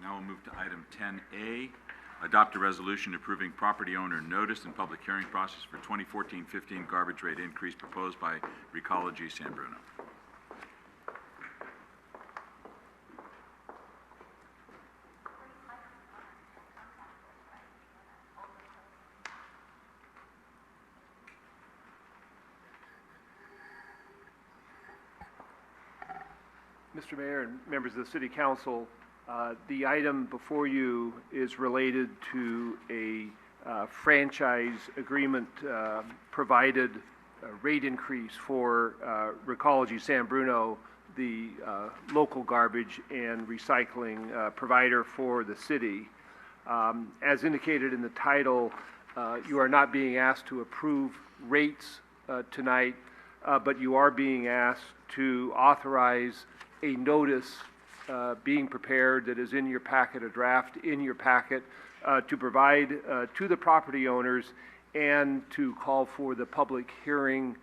Now we'll move to item 10A, adopt a resolution approving property owner notice and public hearing process for 2014-15 garbage rate increase proposed by Recology San Bruno. Mr. Mayor and members of the City Council, the item before you is related to a franchise agreement provided rate increase for Recology San Bruno, the local garbage and recycling provider for the city. As indicated in the title, you are not being asked to approve rates tonight, but you are being asked to authorize a notice being prepared that is in your packet, a draft in your packet, to provide to the property owners and to call for the public hearing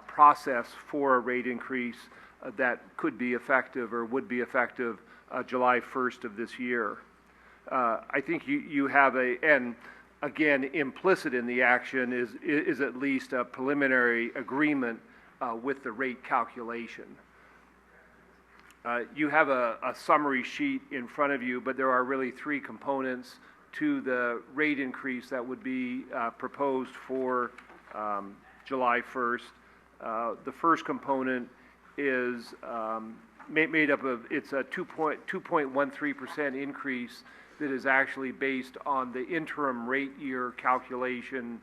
process for a rate increase that could be effective or would be effective July 1st of this year. I think you have and again, implicit in the action is at least a preliminary agreement with the rate calculation. You have a summary sheet in front of you, but there are really three components to the rate increase that would be proposed for July 1st. The first component is made up of, it's a 2.13% increase that is actually based on the interim rate year calculation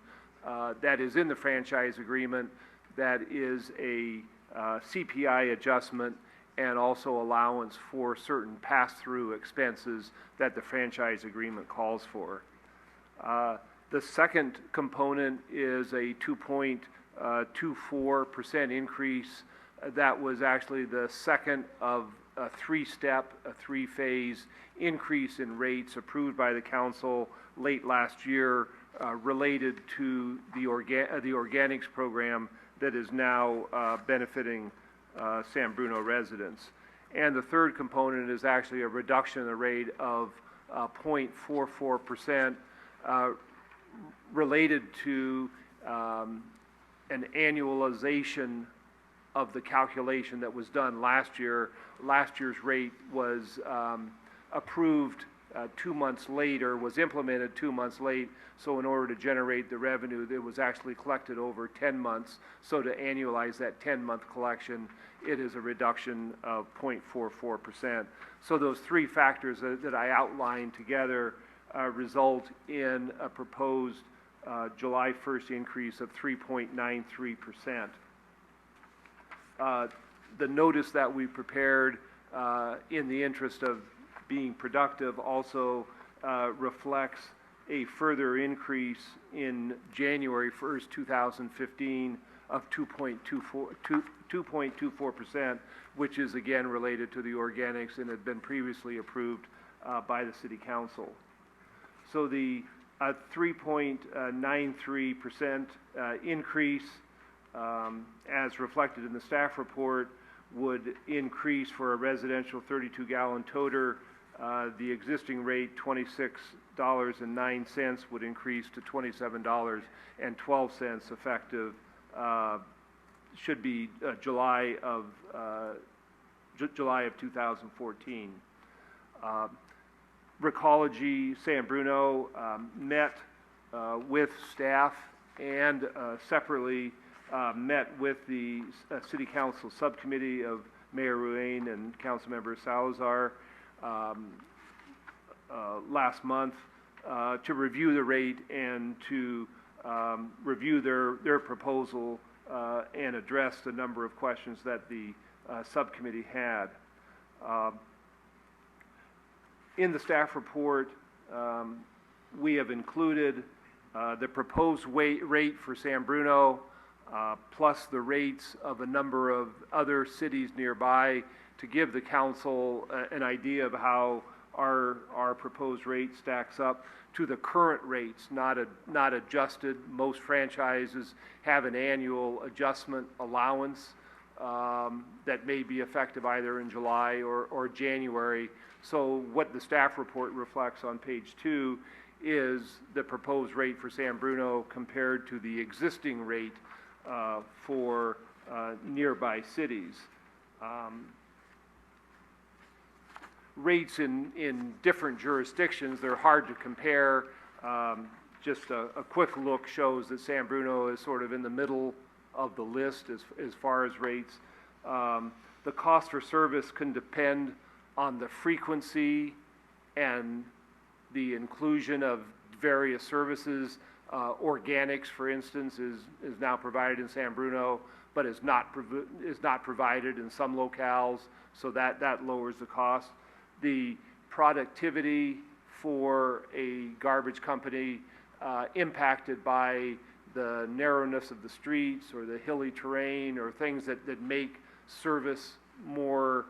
that is in the franchise agreement, that is a CPI adjustment and also allowance for certain pass-through expenses that the franchise agreement calls for. The second component is a 2.24% increase that was actually the second of a three-phase increase in rates approved by the council late last year related to the organics program that is now benefiting San Bruno residents. And the third component is actually a reduction in the rate of 0.44% related to an annualization of the calculation that was done last year. Last year's rate was approved 2 months later, was implemented 2 months late, so in order to generate the revenue, it was actually collected over 10 months. So to annualize that 10-month collection, it is a reduction of 0.44%. So those three factors that I outlined together result in a proposed July 1st increase of 3.93%. The notice that we prepared in the interest of being productive also reflects a further increase in January 1st, 2015 of 2.24%, which is again related to the organics and had been previously approved by the City Council. So the 3.93% increase, as reflected in the staff report, would increase for a residential 32-gallon toter. The existing rate, $26.09, would increase to $27.12 effective. Should be July of 2014. Recology San Bruno met with staff and separately met with the City Council subcommittee of Mayor Ruane and Councilmember Salazar last month to review the rate and to review their proposal and address the number of questions that the subcommittee had. In the staff report, we have included the proposed rate for San Bruno plus the rates of a number of other cities nearby to give the council an idea of how our proposed rate stacks up to the current rates, not adjusted. Most franchises have an annual adjustment allowance that may be effective either in July or January. So what the staff report reflects on page 2 is the proposed rate for San Bruno compared to the existing rate for nearby cities. Rates in different jurisdictions, they're hard to compare. Just a quick look shows that San Bruno is sort of in the middle of the list as far as rates. The cost for service can depend on the frequency and the inclusion of various services. Organics, for instance, is now provided in San Bruno, but is not provided in some locales, so that lowers the cost. The productivity for a garbage company impacted by the narrowness of the streets or the hilly terrain or things that make service more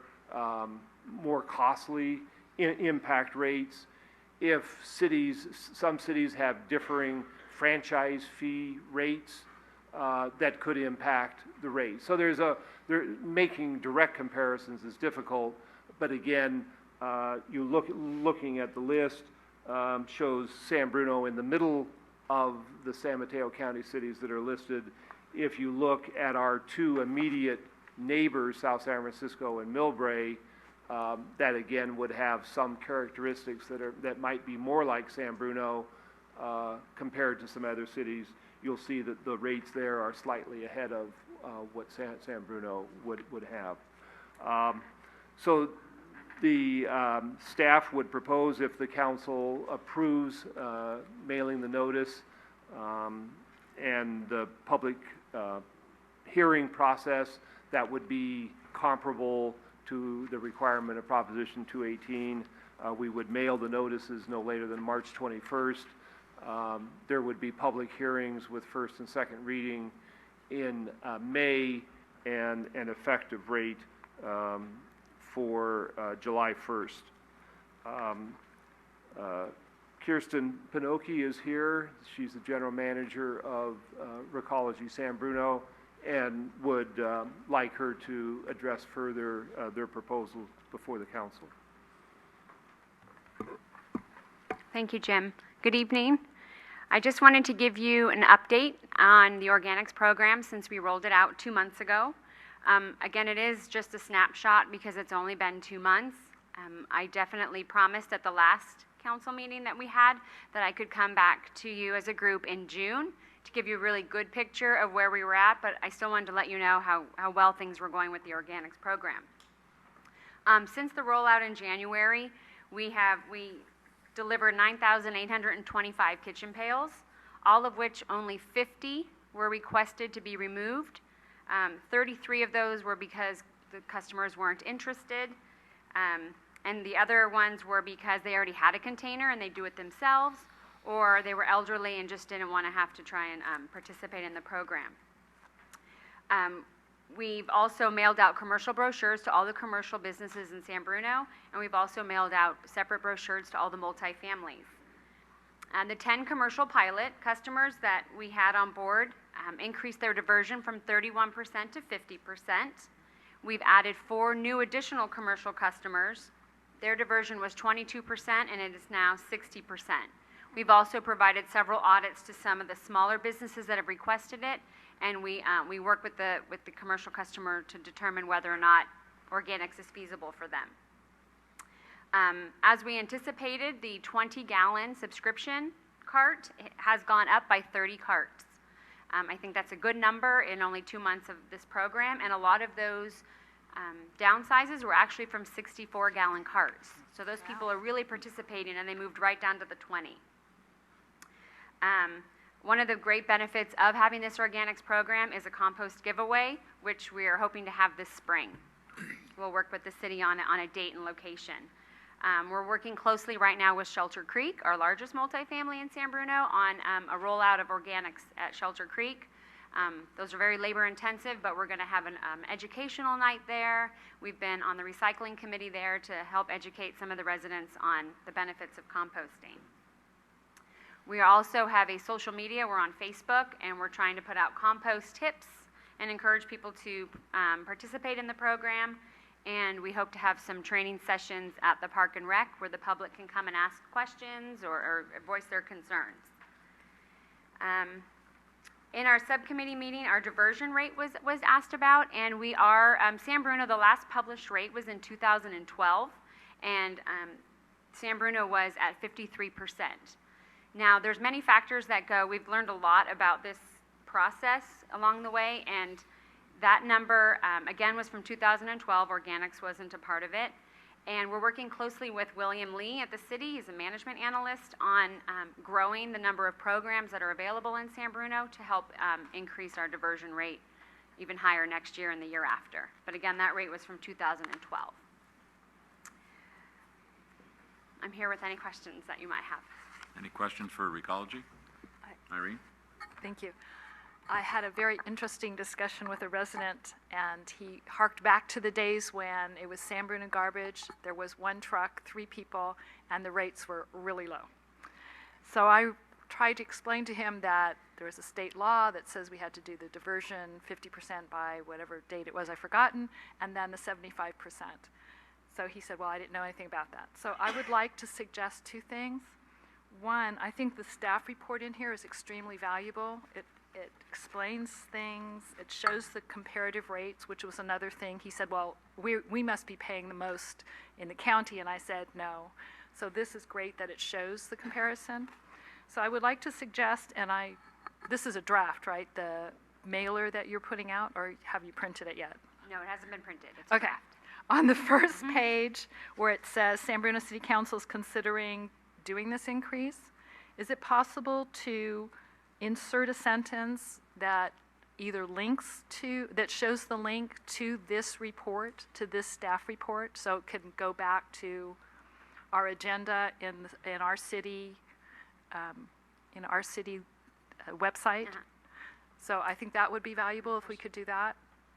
costly impact rates. If some cities have differing franchise fee rates, that could impact the rate. So making direct comparisons is difficult, but again, looking at the list shows San Bruno in the middle of the San Mateo County cities that are listed. If you look at our 2 immediate neighbors, South San Francisco and Millbrae, that again would have some characteristics that might be more like San Bruno compared to some other cities. You'll see that the rates there are slightly ahead of what San Bruno would have. So the staff would propose, if the council approves mailing the notice and the public hearing process, that would be comparable to the requirement of Proposition 218. We would mail the notices no later than March 21st. There would be public hearings with first and second reading in May and an effective rate for July 1st. Kirsten Pinocchi is here. She's the general manager of Recology San Bruno, and would like her to address further their proposals before the council. Thank you, Jim. Good evening. I just wanted to give you an update on the organics program since we rolled it out 2 months ago. Again, it is just a snapshot because it's only been 2 months. I definitely promised at the last council meeting that we had that I could come back to you as a group in June to give you a really good picture of where we were at, but I still wanted to let you know how well things were going with the organics program. Since the rollout in January, we delivered 9,825 kitchen pails, all of which only 50 were requested to be removed. 33 of those were because the customers weren't interested, and the other ones were because they already had a container and they do it themselves, or they were elderly and just didn't want to have to try and participate in the program. We've also mailed out commercial brochures to all the commercial businesses in San Bruno, and we've also mailed out separate brochures to all the multifamilies. The 10 commercial pilot customers that we had on board increased their diversion from 31% to 50%. We've added 4 new additional commercial customers. Their diversion was 22%, and it is now 60%. We've also provided several audits to some of the smaller businesses that have requested it, and we work with the commercial customer to determine whether or not organics is feasible for them. As we anticipated, the 20-gallon subscription cart has gone up by 30 carts. I think that's a good number in only 2 months of this program, and a lot of those downsizes were actually from 64-gallon carts. So those people are really participating, and they moved right down to the 20. One of the great benefits of having this organics program is a compost giveaway, which we are hoping to have this spring. We'll work with the city on a date and location. We're working closely right now with Shelter Creek, our largest multifamily in San Bruno, on a rollout of organics at Shelter Creek. Those are very labor intensive, but we're going to have an educational night there. We've been on the recycling committee there to help educate some of the residents on the benefits of composting. We also have a social media. We're on Facebook, and we're trying to put out compost tips and encourage people to participate in the program. And we hope to have some training sessions at the Park and Rec where the public can come and ask questions or voice their concerns. In our subcommittee meeting, our diversion rate was asked about, and we are, San Bruno, the last published rate was in 2012, and San Bruno was at 53%. Now, there's many factors that go. We've learned a lot about this process along the way, and that number, again, was from 2012. Organics wasn't a part of it. And we're working closely with William Lee at the city. He's a management analyst on growing the number of programs that are available in San Bruno to help increase our diversion rate even higher next year and the year after. But again, that rate was from 2012. I'm here with any questions that you might have. Any questions for Recology? Irene? Thank you. I had a very interesting discussion with a resident, and he harked back to the days when it was San Bruno garbage, there was one truck, 3 people, and the rates were really low. So I tried to explain to him that there was a state law that says we had to do the diversion 50% by whatever date it was, I've forgotten, and then the 75%. So he said, well, I didn't know anything about that. So I would like to suggest 2 things. One, I think the staff report in here is extremely valuable. It explains things, it shows the comparative rates, which was another thing. He said, well, we must be paying the most in the county, and I said, no. So this is great that it shows the comparison. So I would like to suggest, and this is a draft, right? The mailer that you're putting out, or have you printed it yet? No, it hasn't been printed. It's a Okay. draft. On the first page where it says San Bruno City Council is considering doing this increase, is it possible to insert a sentence that either links to, that shows the link to this report, to this staff report, so it can go back to our agenda in our city, website? So I think that would be valuable if we could do that.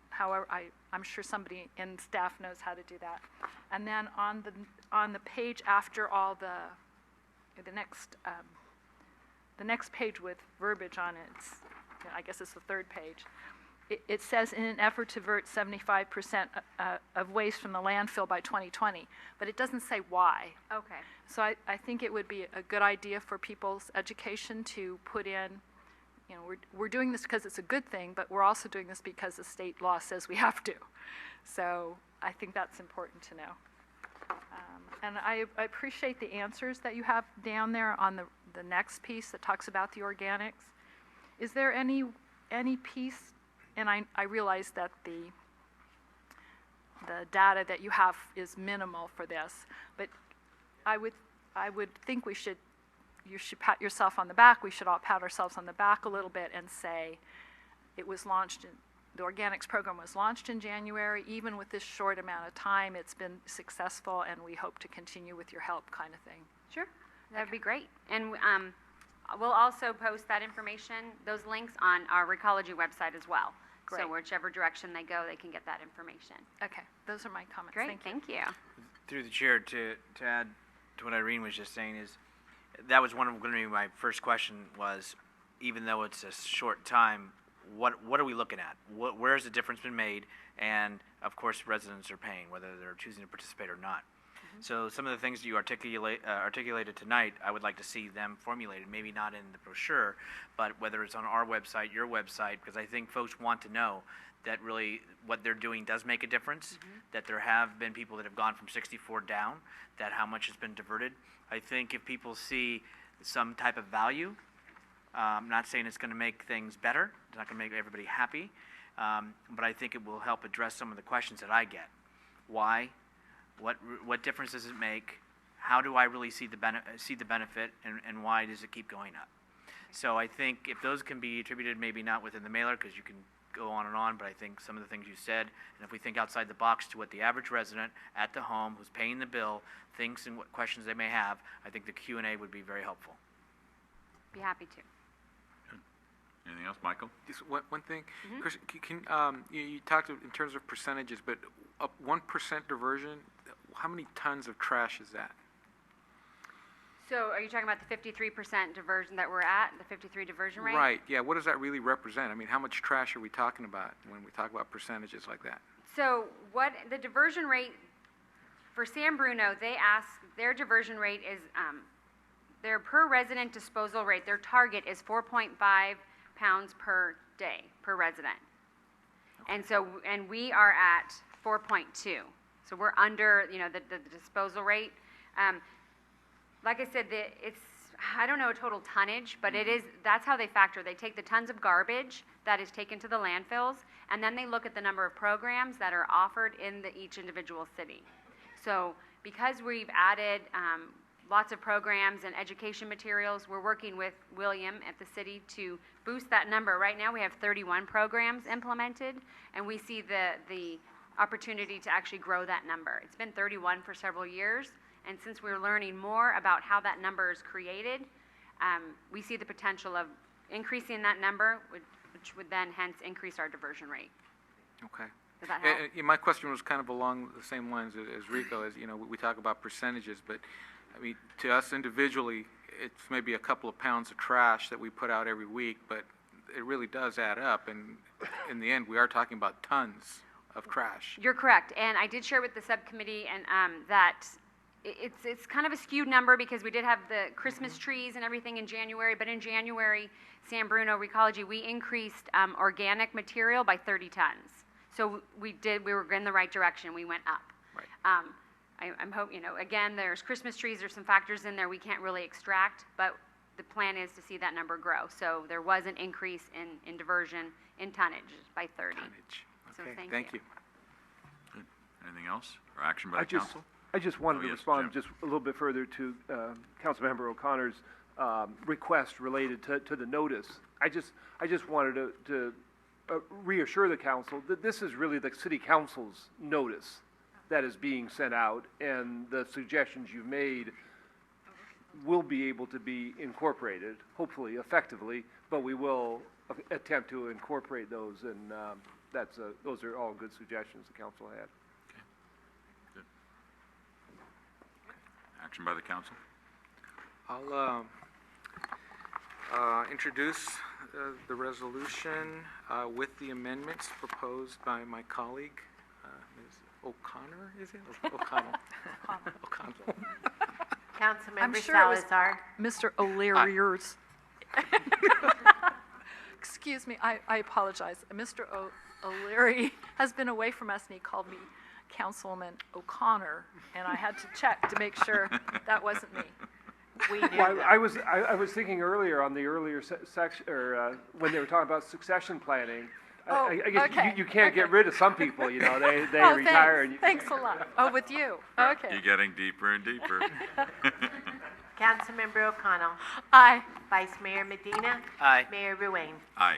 However, I'm sure somebody in staff knows how to do that. And then on the page after all the next page with verbiage on it, I guess it's the 3rd page, it says in an effort to divert 75% of waste from the landfill by 2020, but it doesn't say why. Okay. So I think it would be a good idea for people's education to put in, we're doing this because it's a good thing, but we're also doing this because the state law says we have to. So I think that's important to know. And I appreciate the answers that you have down there on the next piece that talks about the organics. Is there any piece, and I realize that the data that you have is minimal for this, but I would think you should pat yourself on the back. We should all pat ourselves on the back a little bit and say it was launched the organics program was launched in January. Even with this short amount of time, it's been successful, and we hope to continue with your help, kind of thing. Sure, that'd be great. And we'll also post that information, those links, on our Recology website as well. Great. So whichever direction they go, they can get that information. Okay, those are my comments. Great, thank you. Through the chair, to add to what Irene was just saying, is that was going to be my first question was, even though it's a short time, what are we looking at? Where has the difference been made? And of course, residents are paying, whether they're choosing to participate or not. So some of the things you articulated tonight, I would like to see them formulated, maybe not in the brochure, but whether it's on our website, your website, because I think folks want to know that really what they're doing does make a difference, that there have been people that have gone from 64 down, that how much has been diverted. I think if people see some type of value, I'm not saying it's going to make things better, it's not going to make everybody happy, but I think it will help address some of the questions that I get. Why? What difference does it make? How do I really see the benefit, and why does it keep going up? So I think if those can be attributed, maybe not within the mailer, because you can go on and on, but I think some of the things you said, and if we think outside the box to what the average resident at the home who's paying the bill thinks and what questions they may have, I think the Q&A would be very helpful. Be happy to. Anything else, Michael? Just one thing, Chris, you talked in terms of percentages, but 1% diversion, how many tons of trash is that? So are you talking about the 53% diversion that we're at, the 53 diversion rate? Right, yeah, what does that really represent? I mean, how much trash are we talking about when we talk about percentages like that? So what the diversion rate for San Bruno, they ask, their diversion rate is, their per resident disposal rate, their target is 4.5 pounds per day, per resident. And so, and we are at 4.2. So we're under, you know, the disposal rate. Like I said, it's, I don't know a total tonnage, but it is, that's how they factor. They take the tons of garbage that is taken to the landfills, and then they look at the number of programs that are offered in each individual city. So because we've added lots of programs and education materials, we're working with William at the city to boost that number. Right now we have 31 programs implemented, and we see the opportunity to actually grow that number. It's been 31 for several years, and since we're learning more about how that number is created, we see the potential of increasing that number, which would then hence increase our diversion rate. Okay. Does that help? Yeah, my question was kind of along the same lines as Rico, as, you know, we talk about percentages, but, I mean, to us individually, it's maybe a couple of pounds of trash that we put out every week, but it really does add up, and in the end, we are talking about tons of trash. You're correct, and I did share with the subcommittee and that it's kind of a skewed number because we did have the Christmas trees and everything in January, but in January, San Bruno Recology, we increased organic material by 30 tons. So we were in the right direction, we went up. Right. I'm hoping, you know, again, there's Christmas trees, there's some factors in there we can't really extract, but the plan is to see that number grow. So there was an increase in diversion in tonnage by 30. Tonnage. So Okay, thank you. Good. Anything else, or action by the council? I just wanted Oh, to yes, respond Jim. just a little bit further to Councilmember O'Connor's request related to the notice. I just wanted to reassure the council that this is really the city council's notice that is being sent out, and the suggestions you've made will be able to be incorporated, hopefully effectively, but we will attempt to incorporate those, and those are all good suggestions the council had. Good. Action by the council? I'll introduce the resolution with the amendments proposed by my colleague, Ms. O'Connor, is it? O'Connell. O'Connell. I'm Councilmember sure it was Salazar. Mr. O'Leary's. Excuse me, I apologize. Mr. O'Leary has been away from us, and he called me Councilwoman O'Connor, and I had to check to make sure that wasn't me. We knew Well, that. I was thinking earlier on the earlier section, or when they were talking about succession planning. Oh, I guess okay, you can't get okay. rid of some people, you know, they Oh, retire. And thanks a lot. Oh, with you? Okay. You're getting deeper and deeper. Councilmember O'Connell. Aye. Vice Mayor Medina. Aye. Mayor Ruane. Aye.